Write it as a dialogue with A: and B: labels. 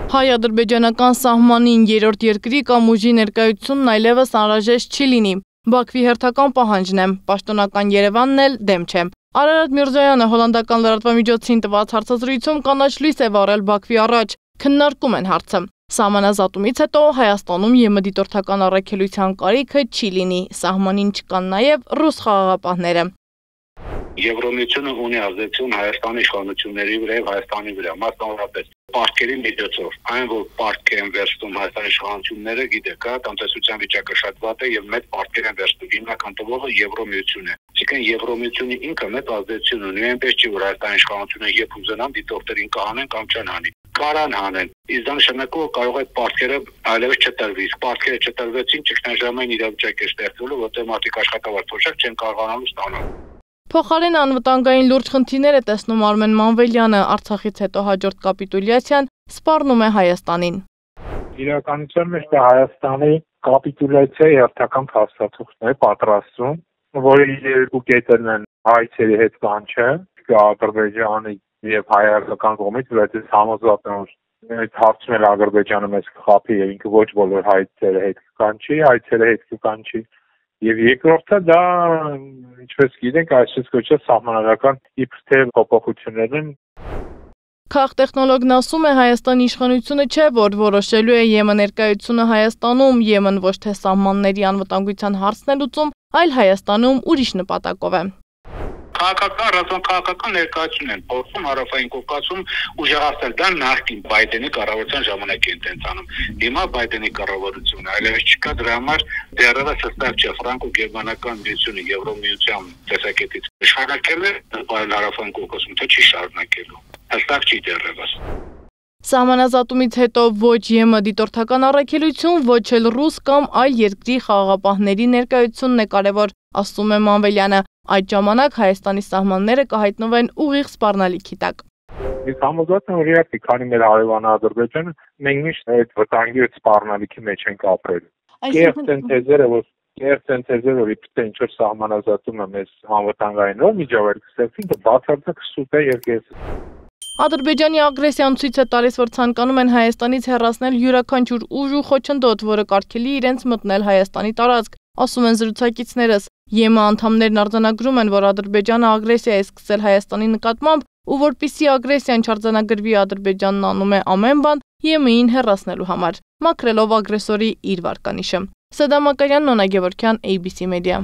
A: Հայ-ադրբեջանական սահմանին երրորդ երկրի կամ ուժի ներկայությունն այլևս անհրաժեշտ չի լինի։ Բաքվի հերթական պահանջն է, պաշտոնական Երևանն էլ դեմ չէ։ Արարատ Միրզոյանը հոլանդական լրատվամիջոցին տված հարցազրույցում կանաչ լույս է վառել Բաքվի առաջ, քննարկում են հարցը։ Սահմանազատումից հետո Հայաստանում ԵՄ դիտորդական առաքելության կարիքը չի լինի, սահմանին չկան նաև ռուս խաղաղապահները։
B: Եվրոմիությունը ունի ազդեցություն Հայաստանի իշխանությունների վրա եւ Հայաստանի վրա, մասնավորապես պարտքերի միջոցով, այն որ պարտք են վերցնում Հայաստանի իշխանությունները, գիտեք, տնտեսության վիճակը շատ վատ է եւ մեծ պարտքեր են վերցնում, հիմնական տվողը Եվրոմիությունն է։ Այսինքն Եվրոմիությունը ինքը մեծ ազդեցություն ունի, այնպես չի որ Հայաստանի իշխանությունը երբ ուզենան դիտորդերին կանեն կամ չեն անի։ Կարան հանեն։ Իսկ դա նշանակում է կարող է պարտքերը այլևս չտրվի, իսկ պարտքերը չտրվեցին ճգնաժամային իրավիճակ է ստեղծվելու, որտեղ մարդիկ աշխատավարձ փոշակ չեն կարողանալու ստանալ։
A: Փոխարեն անվտանգային լուրջ խնդիրներ է տեսնում Արմեն Մանվելյանը, Արցախից հետո հաջորդ կապիտուլյացիան սպառնում է Հայաստանին։
C: Իրականության մեջ դա Հայաստանի կապիտուլյացիայի հերթական փաստաթուղթն է պատրաստում, որի երկու կետերն են հայցերի հետ կանչը, Ադրբեջանի եւ հայ-ադրբեջան կողմից, բայց ես համոզված եմ, այդ հարցն էլ Ադրբեջանը մեզ կխաբի եւ ինքը ոչ բոլոր հայցերը հետ կանչի, հայցերը հետ կանչի։ Եվ երկրորդը դա, ինչպես գիտենք, այսպես կոչված սահմանադրական իբր թե փոփոխություններ են։
A: Քաղտեխնոլոգն ասում է, Հայաստանի իշխանությունը չէ, որ որոշելու է ԵՄ ներկայությունը Հայաստանում, ԵՄ-ն ոչ թե սահմանների անվտանգության հարցն է լուծում, այլ Հայաստանում ուրիշ նպատակով է։
B: Քաղաքական ներկայացում են փորձում Հարավային Կովկասում ուժեղացնել, դա նախկին Բայդենի կառավարության ժամանակ են տենց անում։ Հիմա Բայդենի կառավարությունը այլևս չկա, դրա համար դեռևս հստակ չէ ֆրանկո-գերմանական միությունը Եվրոմիության տեսակետից շարունակել է Հարավային Կովկասում, թե չի շարունակելու։ Հստակ չի դեռևս։
A: Սահմանազատումից հետո ոչ ԵՄ դիտորդական առաքելություն, ոչ էլ ռուս կամ այլ երկրի խաղաղապահների ներկայությունն է կարևոր, ասում է Մանվելյանը։ Այդ ժամանակ Հայաստանի սահմանները կհայտնվեն ուղիղ սպառնալիքի տակ։
C: Ես համոզված եմ, որ իհարկե, քանի մեր հարևան Ադրբեջանը, մենք միշտ այդ վտանգի ու սպառնալիքի մեջ ենք ապրել։ Կեղծ թեզերը, որ իբրև ինչ-որ սահմանազատում է մեզ անվտանգային միջավայր կստեղծի, դա բացարձակ սուտ է եւ կես։
A: Ադրբեջանի ագրեսիան ցույց է տալիս, որ ցանկանում են Հայաստանից հեռացնել յուրաքանչյուր ուժ ու խոչընդոտ, որը կարգելի իրենց մտնել Հայաստանի տարածք, ասում են զրուցակիցներս։ ԵՄ անդամներն արձանագրում են, որ Ադրբեջանը ագրեսիա է սկսել Հայաստանի նկատմամբ, ու որպեսզի ագրեսիան չարձանագրվի, Ադրբեջանն անում է ամեն բան ԵՄ-ին հեռացնելու համար, մաքրելով ագրեսորի իր վարկանիշը։ Սադամ Մակարյան, Նոնա Գևորգյան, ABC Media։